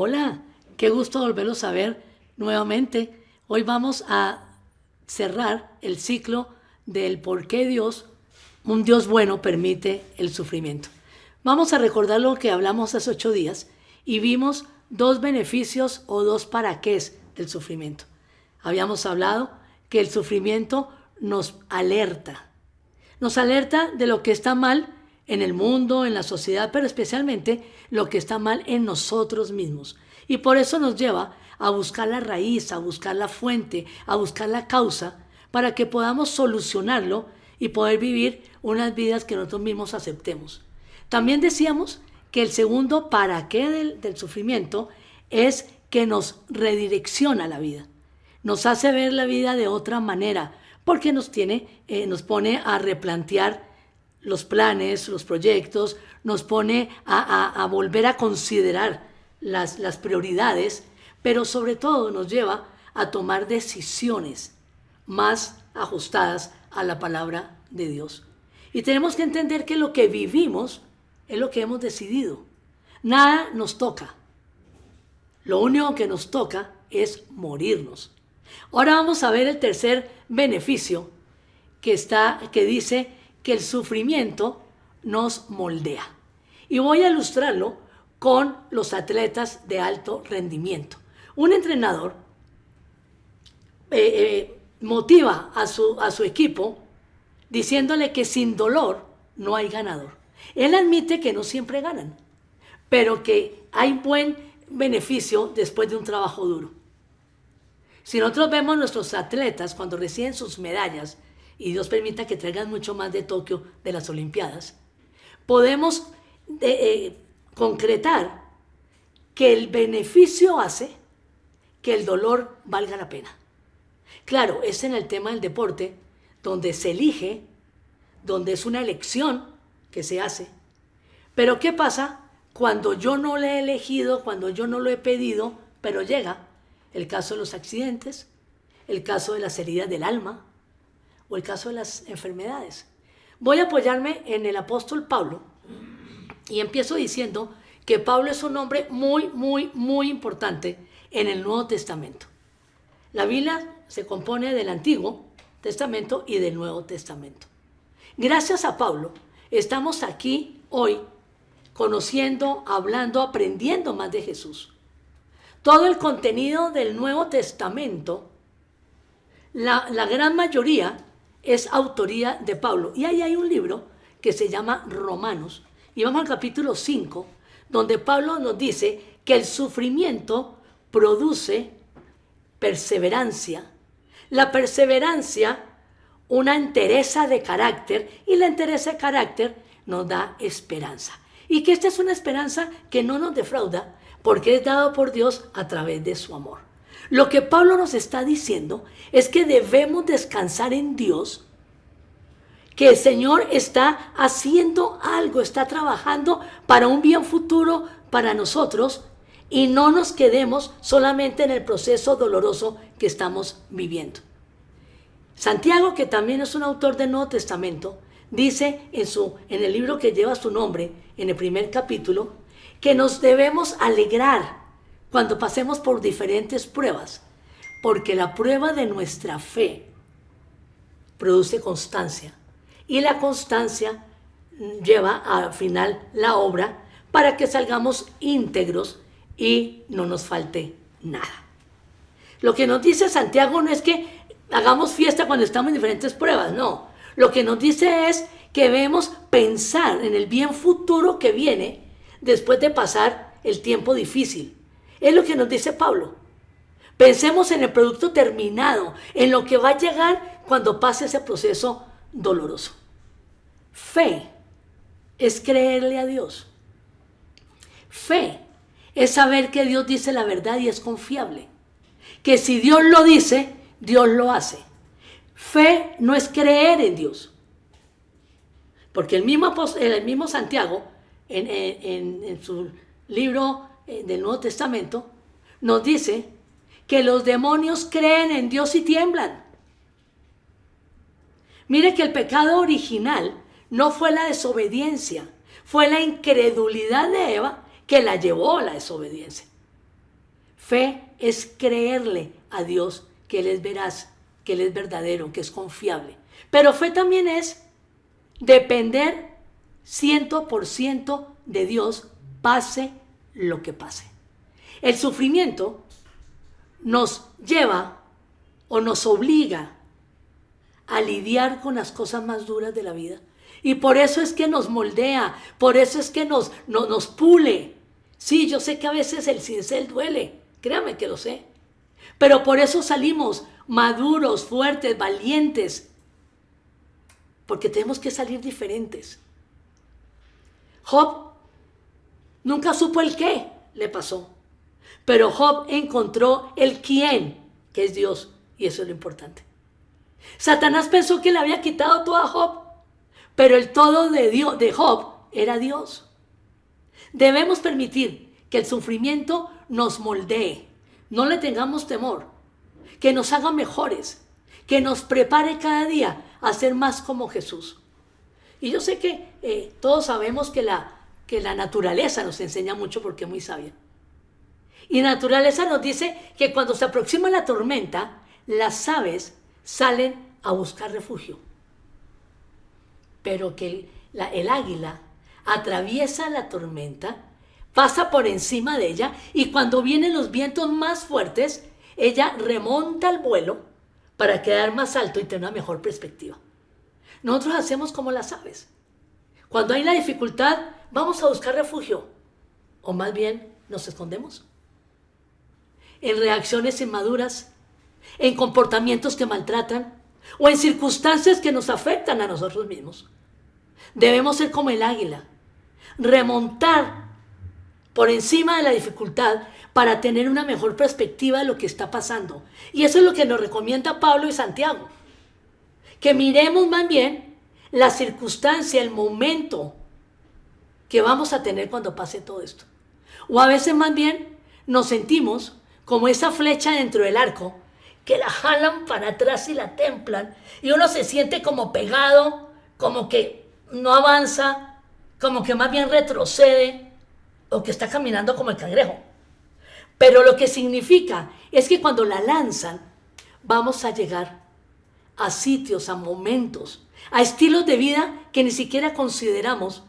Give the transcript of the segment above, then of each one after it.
Hola, qué gusto volverlos a ver nuevamente. Hoy vamos a cerrar el ciclo del por qué Dios, un Dios bueno, permite el sufrimiento. Vamos a recordar lo que hablamos hace 8 días y vimos dos beneficios o dos para qués del sufrimiento. Habíamos hablado que el sufrimiento nos alerta de lo que está mal en el mundo, en la sociedad, pero especialmente lo que está mal en nosotros mismos. Y por eso nos lleva a buscar la raíz, a buscar la fuente, a buscar la causa, para que podamos solucionarlo y poder vivir unas vidas que nosotros mismos aceptemos. También decíamos que el segundo para qué del sufrimiento es que nos redirecciona la vida, nos hace ver la vida de otra manera, porque nos pone a replantear los planes, los proyectos, nos pone a volver a considerar las prioridades, pero sobre todo nos lleva a tomar decisiones más ajustadas a la palabra de Dios. Y tenemos que entender que lo que vivimos es lo que hemos decidido. Nada nos toca. Lo único que nos toca es morirnos. Ahora vamos a ver el tercer beneficio que dice que el sufrimiento nos moldea. Y voy a ilustrarlo con los atletas de alto rendimiento. Un entrenador motiva a su equipo diciéndole que sin dolor no hay ganador. Él admite que no siempre ganan, pero que hay buen beneficio después de un trabajo duro. Si nosotros vemos nuestros atletas cuando reciben sus medallas, y Dios permita que traigan mucho más de Tokio, de las Olimpiadas, podemos concretar que el beneficio hace que el dolor valga la pena. Claro, es en el tema del deporte donde se elige, donde es una elección que se hace. Pero ¿qué pasa cuando yo no lo he elegido, cuando yo no lo he pedido, pero llega? El caso de los accidentes, el caso de las heridas del alma o el caso de las enfermedades. Voy a apoyarme en el apóstol Pablo y empiezo diciendo que Pablo es un hombre muy, muy, muy importante en el Nuevo Testamento. La Biblia se compone del Antiguo Testamento y del Nuevo Testamento. Gracias a Pablo estamos aquí hoy conociendo, hablando, aprendiendo más de Jesús. Todo el contenido del Nuevo Testamento, la gran mayoría es autoría de Pablo. Y ahí hay un libro que se llama Romanos. Y vamos al capítulo 5, donde Pablo nos dice que el sufrimiento produce perseverancia. La perseverancia, una entereza de carácter, y la entereza de carácter nos da esperanza. Y que esta es una esperanza que no nos defrauda, porque es dado por Dios a través de su amor. Lo que Pablo nos está diciendo es que debemos descansar en Dios, que el Señor está haciendo algo, está trabajando para un bien futuro para nosotros, y no nos quedemos solamente en el proceso doloroso que estamos viviendo. Santiago, que también es un autor del Nuevo Testamento, dice en el libro que lleva su nombre, en el primer capítulo, que nos debemos alegrar cuando pasemos por diferentes pruebas, porque la prueba de nuestra fe produce constancia, y la constancia lleva al final la obra para que salgamos íntegros y no nos falte nada. Lo que nos dice Santiago no es que hagamos fiesta cuando estamos en diferentes pruebas, no. Lo que nos dice es que debemos pensar en el bien futuro que viene después de pasar el tiempo difícil. Es lo que nos dice Pablo. Pensemos en el producto terminado, en lo que va a llegar cuando pase ese proceso doloroso. Fe es creerle a Dios. Fe es saber que Dios dice la verdad y es confiable. Que si Dios lo dice, Dios lo hace. Fe no es creer en Dios. Porque el mismo Santiago, en su libro del Nuevo Testamento, nos dice que los demonios creen en Dios y tiemblan. Mire que el pecado original no fue la desobediencia, fue la incredulidad de Eva que la llevó a la desobediencia. Fe es creerle a Dios que Él es veraz, que Él es verdadero, que es confiable. Pero fe también es depender 100% de Dios, pase lo que pase. El sufrimiento nos lleva o nos obliga a lidiar con las cosas más duras de la vida. Y por eso es que nos moldea, por eso es que nos pule. Sí, yo sé que a veces el cincel duele, créame que lo sé. Pero por eso salimos maduros, fuertes, valientes. Porque tenemos que salir diferentes. Job nunca supo el qué le pasó. Pero Job encontró el quién, que es Dios. Y eso es lo importante. Satanás pensó que le había quitado todo a Job. Pero el todo de Job era Dios. Debemos permitir que el sufrimiento nos moldee. No le tengamos temor. Que nos haga mejores. Que nos prepare cada día a ser más como Jesús. Y yo sé que todos sabemos que la naturaleza nos enseña mucho porque es muy sabia. Y la naturaleza nos dice que cuando se aproxima la tormenta, las aves salen a buscar refugio. Pero que el águila atraviesa la tormenta, pasa por encima de ella y cuando vienen los vientos más fuertes, ella remonta el vuelo para quedar más alto y tener una mejor perspectiva. Nosotros hacemos como las aves. Cuando hay la dificultad, vamos a buscar refugio. O más bien, nos escondemos. En reacciones inmaduras, en comportamientos que maltratan o en circunstancias que nos afectan a nosotros mismos. Debemos ser como el águila, remontar por encima de la dificultad para tener una mejor perspectiva de lo que está pasando. Y eso es lo que nos recomienda Pablo y Santiago. Que miremos más bien la circunstancia, el momento que vamos a tener cuando pase todo esto. O a veces más bien nos sentimos como esa flecha dentro del arco que la jalan para atrás y la templan y uno se siente como pegado, como que no avanza, como que más bien retrocede o que está caminando como el cangrejo. Pero lo que significa es que cuando la lanzan vamos a llegar a sitios, a momentos, a estilos de vida que ni siquiera consideramos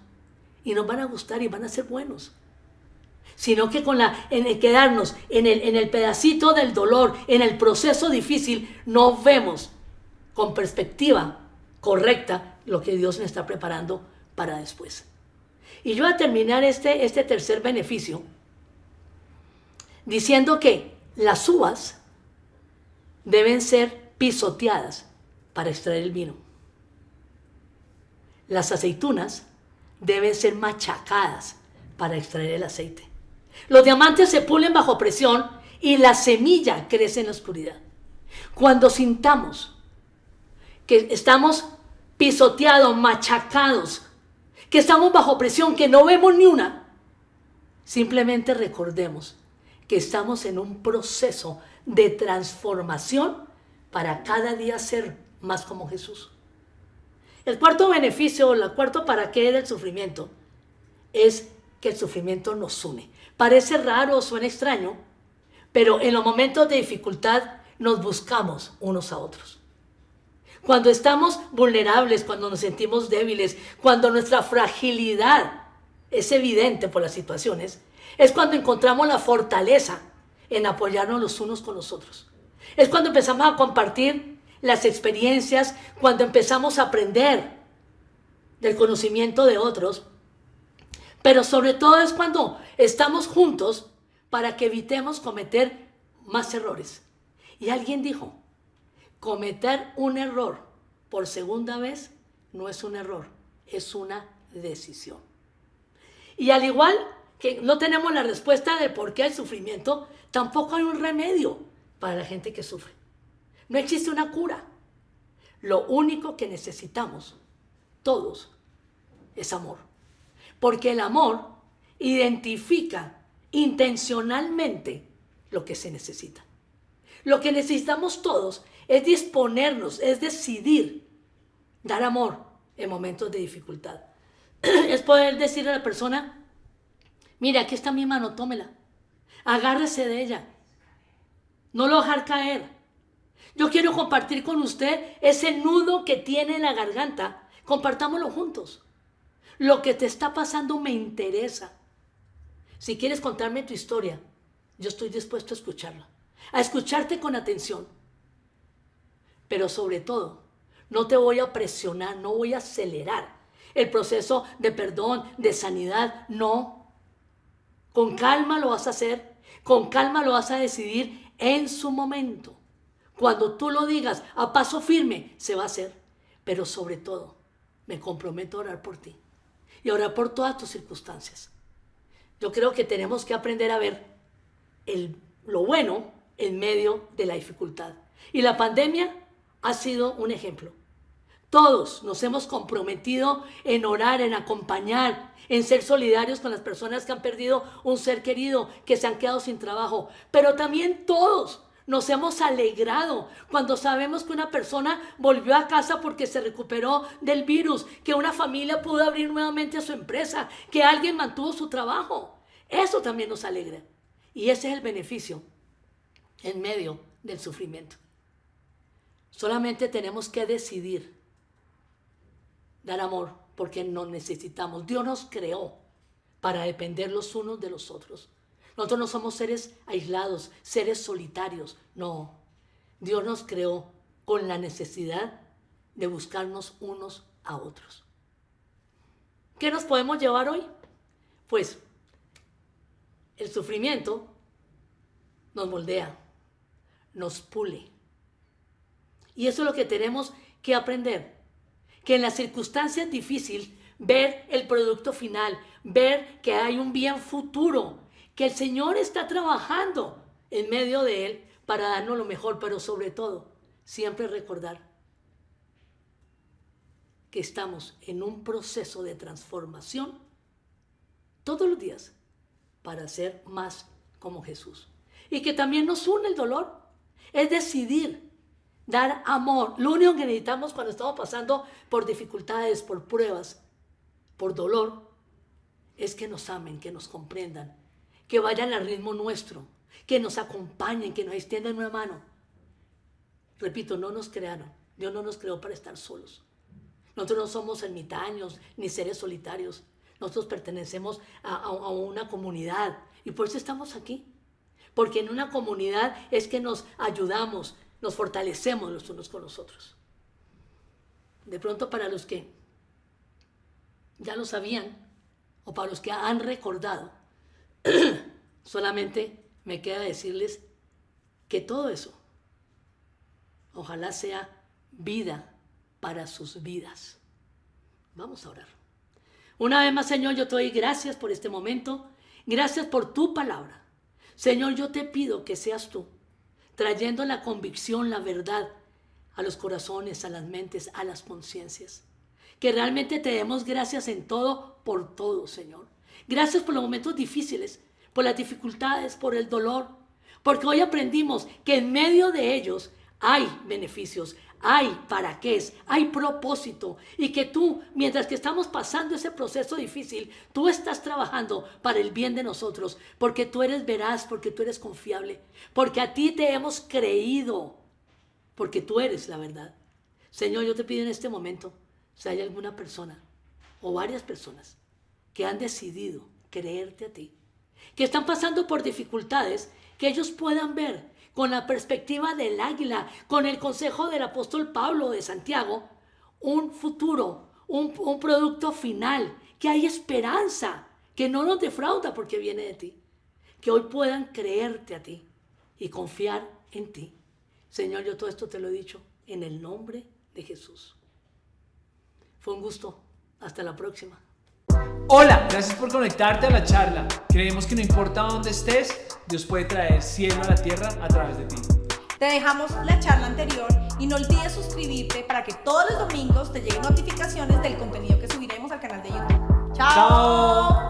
y nos van a gustar y van a ser buenos. Sino que en el quedarnos en el pedacito del dolor, en el proceso difícil, no vemos con perspectiva correcta lo que Dios nos está preparando para después. Y yo voy a terminar este tercer beneficio diciendo que las uvas deben ser pisoteadas para extraer el vino. Las aceitunas deben ser machacadas para extraer el aceite. Los diamantes se pulen bajo presión y la semilla crece en la oscuridad. Cuando sintamos que estamos pisoteados, machacados, que estamos bajo presión, que no vemos ni una, simplemente recordemos que estamos en un proceso de transformación para cada día ser más como Jesús. El cuarto beneficio, el cuarto para qué del sufrimiento es que el sufrimiento nos une. Parece raro, suena extraño, pero en los momentos de dificultad nos buscamos unos a otros. Cuando estamos vulnerables, cuando nos sentimos débiles, cuando nuestra fragilidad es evidente por las situaciones, es cuando encontramos la fortaleza en apoyarnos los unos con los otros. Es cuando empezamos a compartir las experiencias, cuando empezamos a aprender del conocimiento de otros, pero sobre todo es cuando estamos juntos para que evitemos cometer más errores. Y alguien dijo, cometer un error por segunda vez no es un error, es una decisión. Y al igual que no tenemos la respuesta del por qué el sufrimiento, tampoco hay un remedio para la gente que sufre. No existe una cura. Lo único que necesitamos, todos, es amor. Porque el amor identifica intencionalmente lo que se necesita. Lo que necesitamos todos es disponernos, es decidir dar amor en momentos de dificultad. Es poder decirle a la persona, mira, aquí está mi mano, tómela. Agárrese de ella no lo dejar caer. Yo quiero compartir con usted ese nudo que tiene en la garganta. Compartámoslo juntos. Lo que te está pasando me interesa. Si quieres contarme tu historia, yo estoy dispuesto a escucharla, a escucharte con atención. Pero sobre todo, no te voy a presionar, no voy a acelerar el proceso de perdón, de sanidad, no. Con calma lo vas a hacer, con calma lo vas a decidir en su momento. Cuando tú lo digas a paso firme, se va a hacer. Pero sobre todo, me comprometo a orar por ti y a orar por todas tus circunstancias. Yo creo que tenemos que aprender a ver lo bueno en medio de la dificultad. Y la pandemia ha sido un ejemplo. Todos nos hemos comprometido en orar, en acompañar, en ser solidarios con las personas que han perdido un ser querido, que se han quedado sin trabajo. Pero también todos nos hemos alegrado cuando sabemos que una persona volvió a casa porque se recuperó del virus, que una familia pudo abrir nuevamente su empresa, que alguien mantuvo su trabajo. Eso también nos alegra. Y ese es el beneficio en medio del sufrimiento. Solamente tenemos que decidir dar amor porque nos necesitamos. Dios nos creó para depender los unos de los otros. Nosotros no somos seres aislados, seres solitarios. No, Dios nos creó con la necesidad de buscarnos unos a otros. ¿Qué nos podemos llevar hoy? Pues el sufrimiento nos moldea, nos pule. Y eso es lo que tenemos que aprender. Que en las circunstancias difíciles, ver el producto final, ver que hay un bien futuro, que el Señor está trabajando en medio de él para darnos lo mejor, pero sobre todo, siempre recordar que estamos en un proceso de transformación todos los días para ser más como Jesús. Y que también nos une el dolor, es decidir dar amor. Lo único que necesitamos cuando estamos pasando por dificultades, por pruebas, por dolor, es que nos amen, que nos comprendan, que vayan al ritmo nuestro, que nos acompañen, que nos extiendan una mano. Repito, no nos crearon. Dios no nos creó para estar solos. Nosotros no somos ermitaños ni seres solitarios. Nosotros pertenecemos a una comunidad y por eso estamos aquí. Porque en una comunidad es que nos ayudamos, nos fortalecemos los unos con los otros. De pronto para los que ya lo sabían o para los que han recordado, solamente me queda decirles que todo eso ojalá sea vida para sus vidas. Vamos a orar. Una vez más, Señor, yo te doy gracias por este momento. Gracias por tu palabra. Señor, yo te pido que seas tú trayendo la convicción, la verdad a los corazones, a las mentes, a las conciencias. Que realmente te demos gracias en todo, por todo, Señor. Gracias por los momentos difíciles, por las dificultades, por el dolor. Porque hoy aprendimos que en medio de ellos hay beneficios, hay para qué es, hay propósito. Y que tú, mientras que estamos pasando ese proceso difícil, tú estás trabajando para el bien de nosotros. Porque tú eres veraz, porque tú eres confiable. Porque a ti te hemos creído. Porque tú eres la verdad. Señor, yo te pido en este momento, si hay alguna persona o varias personas que han decidido creerte a ti, que están pasando por dificultades, que ellos puedan ver con la perspectiva del águila, con el consejo del apóstol Pablo de Santiago, un futuro, un producto final, que hay esperanza, que no nos defrauda porque viene de ti. Que hoy puedan creerte a ti y confiar en ti. Señor, yo todo esto te lo he dicho en el nombre de Jesús. Fue un gusto. Hasta la próxima. Hola, gracias por conectarte a la charla. Creemos que no importa dónde estés, Dios puede traer cielo a la tierra a través de ti. Te dejamos la charla anterior y no olvides suscribirte para que todos los domingos te lleguen notificaciones del contenido que subiremos al canal de YouTube. ¡Chao!